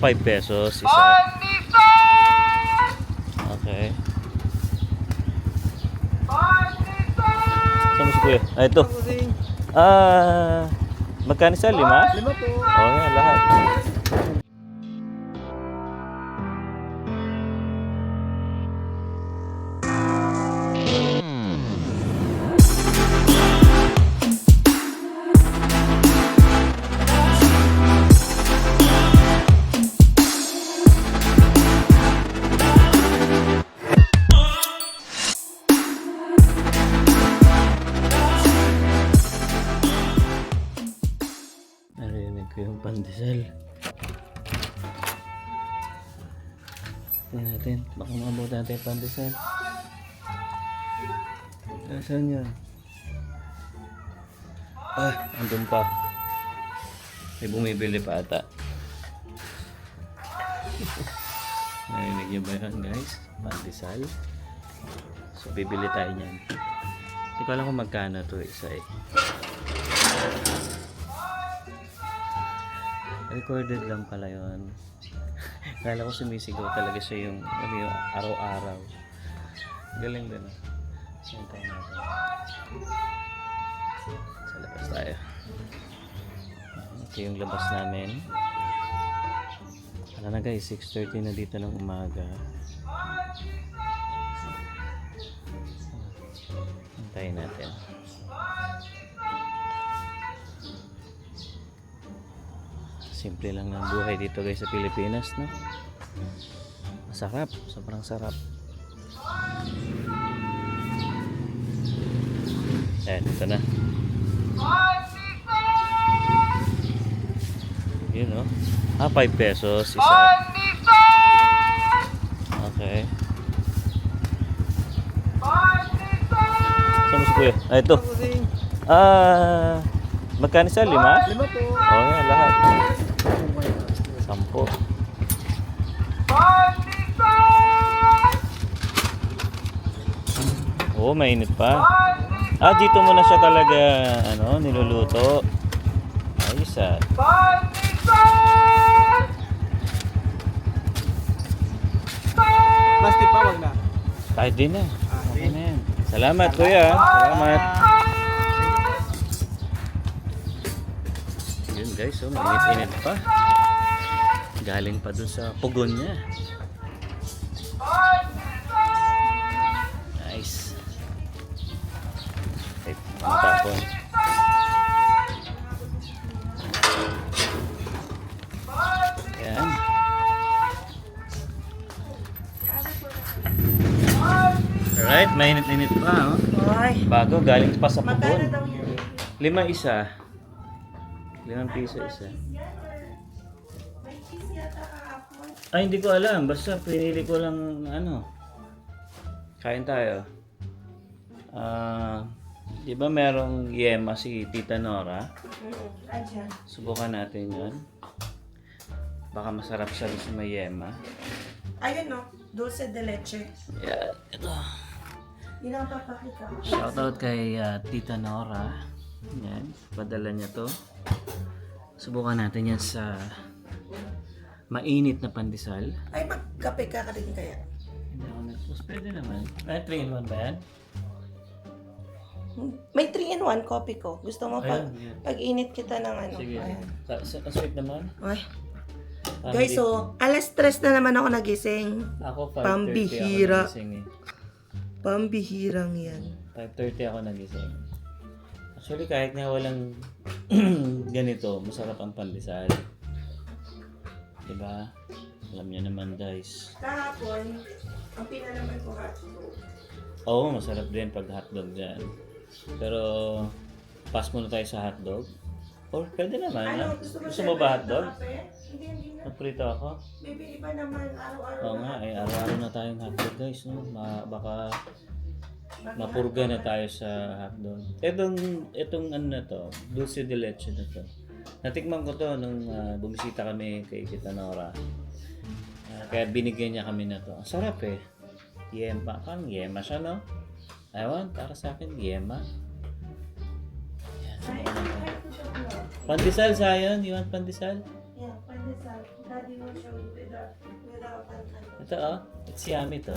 5 pesos isa. Okay. Saan mo si Kuya? Ah, ito. Magkano isa? 5? 5 po. Oo, yan, lahat. Narinig ko yung pandesal. Tingnan natin. Baka maabot natin yung pandesal. Saan yan? Andun pa. May bumibili pa ata. Narinig niyo ba yun, guys? Pandesal. So, bibili tayo niyan. Hindi ko alam kung magkano to isa eh. Recorded lang pala yun. Kala ko sumisigaw talaga siya yung araw-araw. Galing din. Sintay natin. Sa labas tayo. Ito yung labas namin. Ano na guys, 6:30 na dito ng umaga. Hintayin natin. Simple lang ng buhay dito guys sa Pilipinas, no? Masarap, sobrang sarap. Ayan, ito na. Yun, no? 5 pesos isa. Okay. Saan mo si Kuya? Ah, ito. Magkano isa? 5? 5 po. Oo, yan, lahat. 10. Oo, mainit pa. Dito mo na siya talaga niluluto. Ayos ah. Plastic pa, wag na. Kahit din eh. Okay na yan. Salamat kuya. Salamat. Yun guys, mainit-init pa. Galing pa dun sa pugon niya. Nice. Okay, matapon. Yan. Alright, mainit-init pa. Oh. Bago, galing pa sa pugon. 5 isa. 5 piso isa. Ay, hindi ko alam. Basta pinili ko lang kain tayo. Di ba merong yema si Tita Nora? Subukan natin yun. Baka masarap siya sa may yema. Ayun no, dulce de leche. Yeah, ito. Yun ang papakita. Shoutout kay Tita Nora. Yan, padala niya to. Subukan natin yan sa mainit na pandesal. Ay, magkape ka rin kaya? Hindi ako nagpus. Pwede naman. 3-in-1 ba yan? May 3-in-1 coffee ko. Gusto mo Ayun, yan. pag-init kita ng ano? Sige. Ayan. Sweet naman. Ay. Guys, so, alas 3 na naman ako nagising. Ako 5:30 Pambihira. ako nagising eh. Pambihirang yan. 5:30 ako nagising. Actually, kahit nga walang ganito, masarap ang pandesal. Diba? Alam niyo naman guys. Kahapon, ang pinalaman ko hotdog. Oo, masarap din pag hotdog dyan. Pero, pass muna tayo sa hotdog. Or pwede naman. Ano, gusto mo ba hotdog? Hindi na. Magprito ako? Bibili ba naman araw-araw? Oo nga, araw-araw na tayong hotdog guys. No? Baka mapurga na tayo sa hotdog. Itong ano na to, dulce de leche na to. Natikman ko to nung bumisita kami kay Tita Nora. Kaya binigyan niya kami na to. Ang sarap eh. Yema. Parang yema siya, no? Ewan, para sa akin, yema. Yan. Pandesal, Sayon? You want pandesal? Yeah, Pandesal. Daddy will show you without pan. Ito oh. It's yummy to.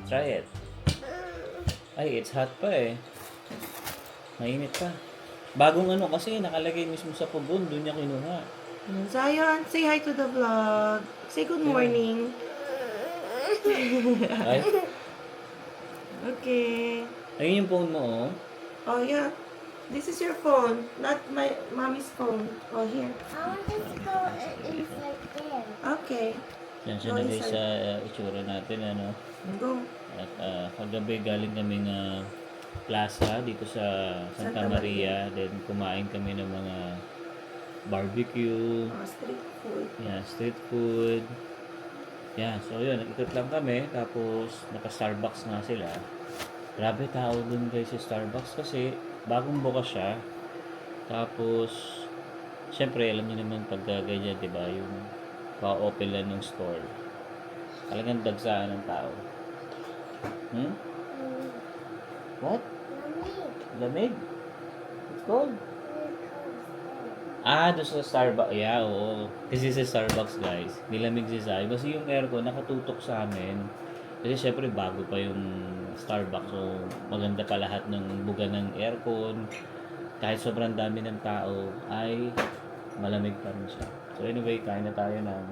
Try it. Ay, it's hot pa eh. Mainit pa. Bagong ano kasi, nakalagay mismo sa pugon. Doon niya kinuha. Zion, say hi to the vlog. Say good morning. Ay, Okay. ayun yung phone mo oh. Oh, yeah. This is your phone, not my mommy's phone. Oh, here. I want this to go inside there. Okay. Yan siya na guys sa itsura natin. Ano. Go. At kagabi galing kaming plaza dito sa Santa Maria. Then kumain kami ng mga barbecue. Street food. Yeah, street food. Yeah, so yun, nag-ikot lang kami. Tapos naka-Starbucks nga sila. Grabe tao dun guys sa Starbucks kasi bagong bukas siya. Tapos, syempre alam niyo naman pag ganyan, di ba, yung pa-open lang ng store. Talagang dagsaan ng tao. Hmm? What? Lamig? It's cold. Ah, doon sa Starbucks. Yeah, oo. Kasi sa Starbucks, guys, nilamig si Zay. Kasi yung aircon nakatutok sa amin. Kasi syempre bago pa yung Starbucks. So, maganda pa lahat ng buga ng aircon. Kahit sobrang dami ng tao, ay malamig pa rin siya. So anyway, kain na tayo ng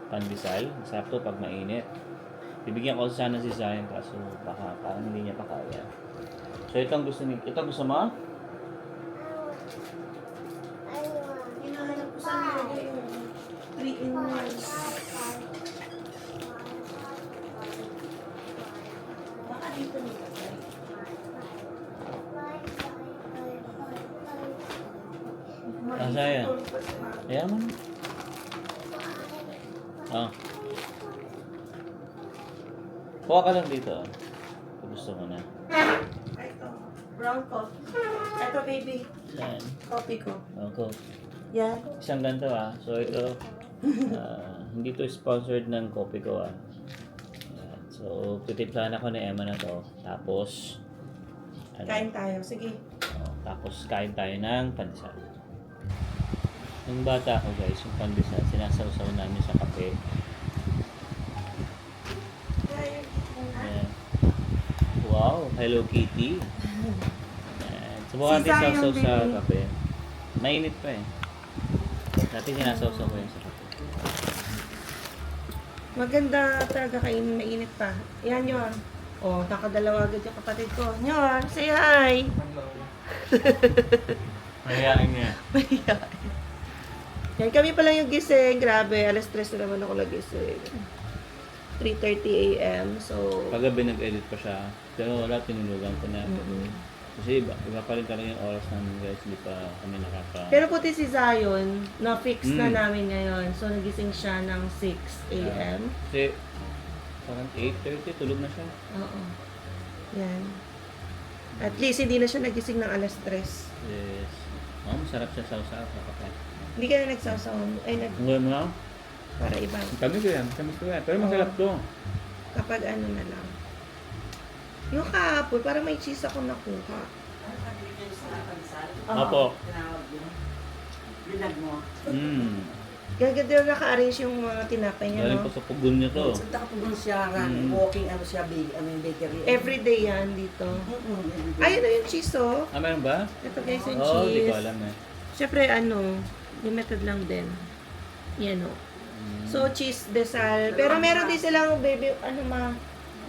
pandesal. Sakto pag mainit. Bibigyan ko sana si Zion kaso baka parang hindi niya pa kaya. So ito gusto mo? Hinahanap ko sa mga yung 3-in-1. Baka dito nito. Zion. Ayan mo. Oh. Kuha ka lang dito. Kung gusto mo na. Ito. Brown coffee. Ito, baby. Yan. Coffee ko. Okay. Yan. Isang ganito So ito, hindi to sponsored ng coffee ko Ayan. So, titiplan ako ni Emma na to. Tapos, Kain tayo. Sige. tapos kain tayo ng pandesal. Nung bata ako guys, yung pandesal, sinasawsaw namin sa kape. Ayan. Wow, Hello Kitty. Ayan. Subukan Si natin Zion, sawsaw sa baby. kape. Mainit pa eh. Dati sinasawsaw ko yun sa kape. Maganda talaga kainin, mainit pa. Yan yun. Oh, nakadalawa agad yung kapatid ko. Nyor, say hi! Mahihain niya. Yan, kami pa lang yung gising. Grabe, alas 3 na naman ako nagising. 3:30 a.m. So, Paggabi nag-edit pa siya. Pero wala, tinulugan ko na. Kasi iba pa rin talaga yung oras namin guys. Hindi pa kami nakaka... pero puti si Zion, na-fix na namin ngayon. So, nagising siya ng 6 a.m. Kasi parang 8:30, tulog na siya. Oo. Yan. At least, hindi na siya nagising ng alas 3. Yes. Oh, masarap siya sa usaw sa kape. Hindi ka na nagsasawan. Ay, Ang mo na? para iba. Kami ko yan. Kami ko yan. Pero masarap to. Kapag ano na lang. Yung kahapon, parang may cheese ako nakuha. Opo. Binag mo. Gaganda na naka-arrange yung mga tinapay niya, Galing no? pa sa pugon niya to. Sa taka po doon siya, walking, ano siya, bakery. Everyday yan dito. Everyday. Ay, ano yung cheese, oh? Ah, meron ba? Ito guys, yung Oo, di cheese. ko alam eh. Siyempre, ano, limited lang din. Yan, oh. So, cheese desal. Pero meron din silang baby,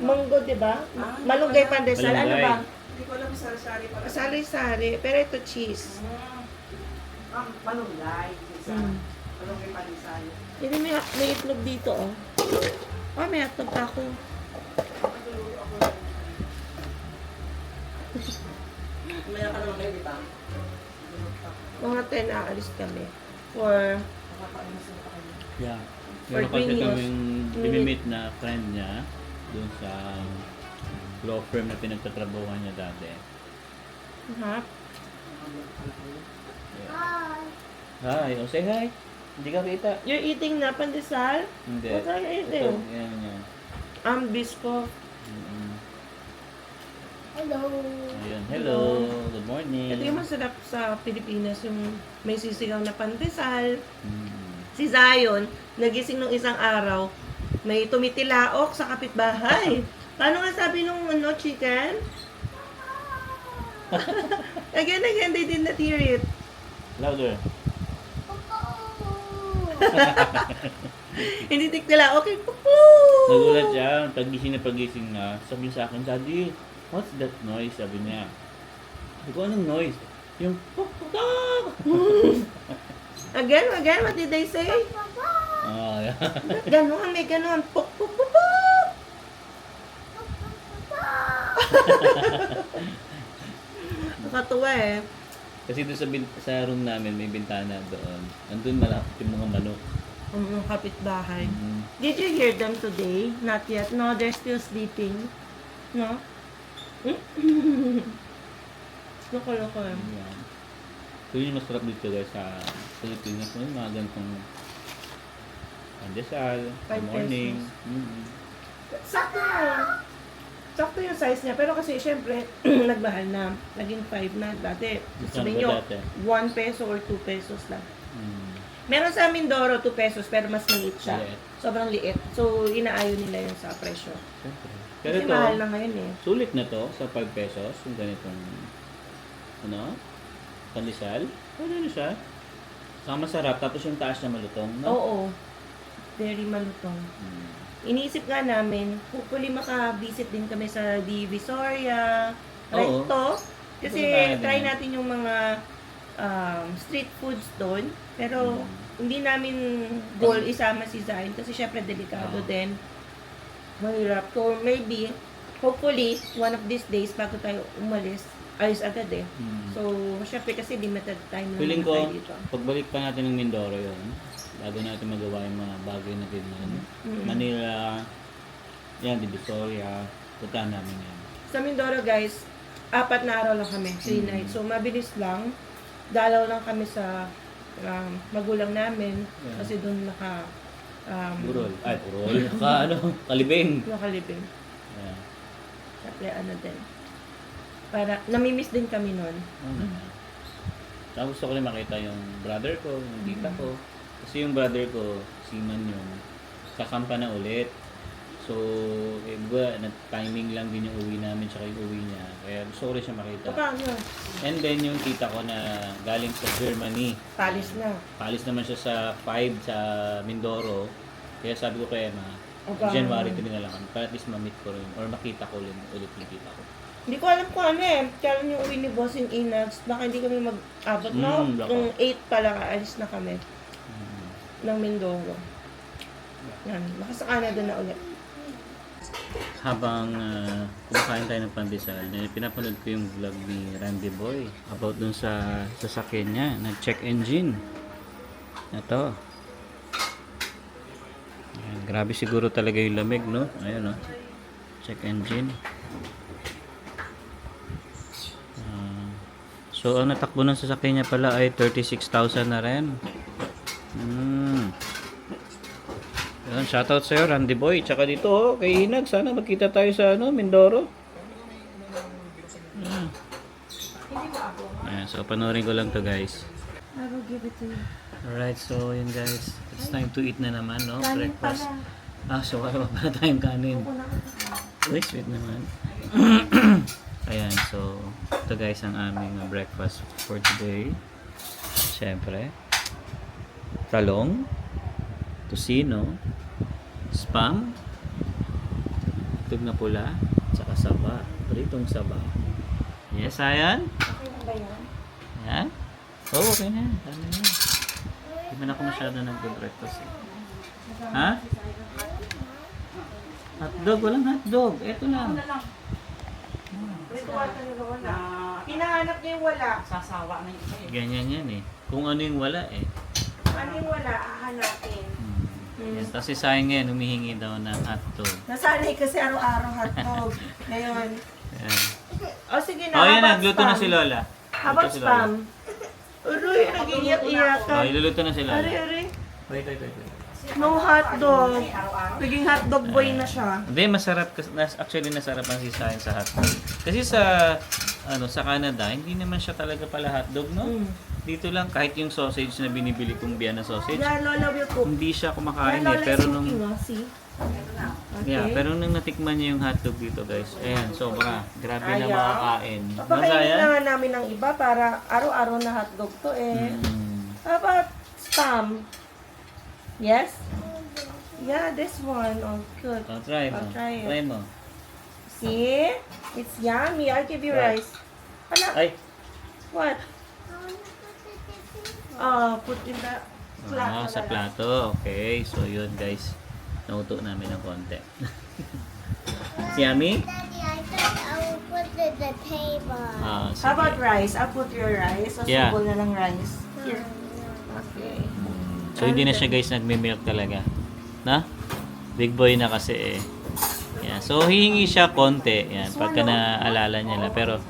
manggo, di ba? Malunggay pandesal. Ano Malunggay. ba? Hindi ko alam sa sari pa. Sari-sari. Pero ito cheese. Malunggay. Mm. Malunggay pa din sa'yo. Hindi, may itlog dito, oh. Oh, may itlog pa ako. Umaya ka naman kayo, di ba? Mga 10 aalis kami. For, Yeah. For Meron kasi 20 kaming minutes. bimimit na friend niya dun sa law firm na pinagtatrabahuan niya dati. ha? Hi, o say hi. Hindi ka kita. You're eating na pandesal? Hindi. What are you Ito, eating? yan, yan. Bisco. Mm-mm. Hello. Ayan. Hello, good morning. Ito yung masarap sa Pilipinas, yung may sisigaw na pandesal. Mm. Si Zion, nagising nung isang araw, may tumitilaok sa kapitbahay. Paano nga sabi nung chicken? Again, they did not hear it. Louder. Hindi tiktila, okay, pupoo! Nagulat siya, pagising na, sabi niya sa akin, Daddy, what's that noise? Sabi niya. Sabi ko, anong noise? Yung Again, what did they say? Ah, yeah. Ganon, may ganon. Puk, puk, puk, puk. Nakatuwa eh. Kasi doon sa room namin, may bintana doon. Nandun malapit yung mga manok. Ang kapitbahay. Mm. Did you hear them today? Not yet. No, they're still sleeping. No? Loko-loko eh. Yeah. So yun yung masarap dito guys sa Pilipinas. Yung mga ganitong pandesal, sa 5 morning. pesos. Mm. Sakto lang. Sakto yung size niya. Pero kasi syempre, nagmahal na. Naging 5 na. Dati, sabihin nyo, Dati. 1 peso or 2 pesos lang. Mm. Meron sa Mindoro, 2 pesos, pero mas maliit siya. Liit. Sobrang liit. So, inaayon nila yun sa presyo. Siyempre. Pero Kasi ito, mahal na ngayon eh. sulit na to sa 5 pesos. Yung ganitong, pandesal. Ano siya? Saka masarap. Tapos yung taas na malutong, no? Oo. Very malutong. Mm. Iniisip nga namin, hopefully maka-visit din kami sa Divisoria, Oo. Recto. Kasi Punta tayo try din. natin yung mga street foods doon. Pero hindi namin goal isama si Zion kasi syempre delikado Oo. din. Mahirap. So maybe, hopefully, one of these days bago tayo umalis, ayos agad eh. Mm. So, syempre kasi limited time lang Feeling naman ko, tayo dito. pagbalik pa natin ng Mindoro yun, bago natin magawa yung mga bagay na ganyan. Mm. Manila, yan, Divisoria, puntahan namin yan. Sa Mindoro guys, 4 na araw lang kami, 3 nights. So mabilis lang. Dalaw lang kami sa magulang namin Yeah. kasi doon naka Burol. Ay, burol. Kalibing. nakalibing. Yeah. Siyempre din. Para, namimiss din kami noon. Tapos gusto ko rin makita yung brother ko, yung tita ko. Kasi yung brother ko, seaman yun, kakampa na ulit. So, timing lang din yung uwi namin tsaka yung uwi niya. Kaya gusto ko rin siya makita. Paano? And then yung tita ko na galing sa Germany. Palis na. Palis naman siya sa 5 sa Mindoro. Kaya sabi ko kay Emma, Okay. January din na lang kami. Para at least ma-meet ko rin or makita ko ulit yung tita ko. Hindi ko alam kung ano eh. Kailan yung uwi ni Bossing Inags. Baka hindi kami mag-abot no? baka. Nung 8 pa lang, alis na kami Mm. ng Mindoro. Yan. Baka sa Canada na ulit. Habang kumakain tayo ng pandesal, pinapanood ko yung vlog ni Randy Boy about dun sa sasakyan niya, na check engine. Ito. Ayan, grabe siguro talaga yung lamig, no? Ayan, no? Check engine. So, ang natakbo ng sasakyan niya pala ay 36,000 na rin. Yan, shoutout sa'yo, Randy Boy. Tsaka dito, kay Inag. Sana magkita tayo sa Mindoro. Ayan, so panoorin ko lang to guys. I will give it to you. Alright, so yun guys. It's time to eat na naman, no? Kanin Breakfast. pala. So wala pa tayong kanin. Uy, sweet naman. Ayan, so ito guys ang aming breakfast for today. Siyempre, talong, tosino, spam, tug na pula, tsaka saba. Pritong saba. Yes, ayan? Okay na ba yan? Ayan? Oo, okay na. Tama na. Hindi man ako masyado nag-breakfast eh. Ha? Hotdog, walang hotdog. Ito lang. Hinahanap niya yung wala. Sasawa na yung isa. Ganyan yan eh. Kung ano yung wala eh. Ano yung wala, hahanapin. Yan. Tapos si Sayang ngayon, humihingi daw ng hotdog. Nasanay kasi araw-araw hotdog. Ngayon. Ayan. O sige na, Oh, yan, habang nagluto na spam. si Lola. Habang Luto si Lola. spam. Uroy, nag-iyak-iyakan. Oh, iluluto na si Lola. Ari. Wait. No hotdog. Naging hotdog boy na siya. Hindi, masarap. Actually, nasarapan si Sayang sa hotdog. Kasi sa sa Canada, hindi naman siya talaga pala hotdog, no? Mm. Dito lang, kahit yung sausage na binibili kong Vienna sausage, Yeah, Lola will cook. hindi siya kumakain Yeah, eh. Lola Pero is nung, cooking, see? Okay. yeah, pero nung natikman niya yung hotdog dito, guys, ayan, sobra. Grabe na Ayaw. makakain. Papakainin Masaya? na nga namin ng iba para araw-araw na hotdog to eh. How about spam? Yes? Yeah, this one. Oh, good. Oh, try mo. I'll try it. Try mo. See? It's yummy. I'll give you Right. rice. Hala, Ay, what? Oh, put in the plato. sa na lang. plato. Okay, so yun guys. Nauto namin ng konti. Si Yummy? Daddy, I thought I would put it at the table. Ah, How about sige. rice? I'll put your rice. O Yeah. subol na ng rice. Here. Okay. So hindi na siya guys nagme-milk talaga. Na? Big boy na kasi eh. Yan. So hihingi siya konti. Yan. Pagka naalala niya lang. Pero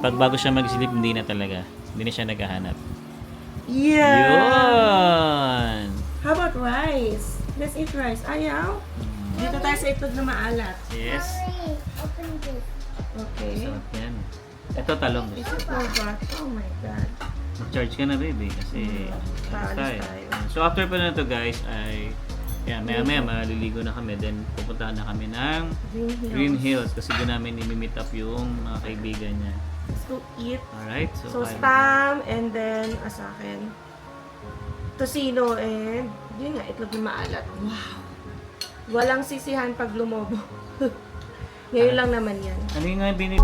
pag bago siya mag-sleep, hindi na talaga. Hindi na siya naghahanap. Yeah. Yun! How about rice? Let's eat rice. Ayaw? Dito tayo sa itlog na maalat. Yes. Mommy, open this. Okay. Sarap yan. Ito talong. Is it over? Oh my God. Mag-charge ka na baby kasi alas tayo. tayo. So after pa na to guys ay maya maliligo na kami, then pupuntahan na kami ng Green Hills kasi doon namin i-meet up yung mga kaibigan niya. Let's go eat. Alright, So, kain. spam and then, sa akin, tocino and, yun nga, itlog na maalat. Wow! Walang sisihan pag lumobo. Ngayon lang naman yan. Ano yung nga binip?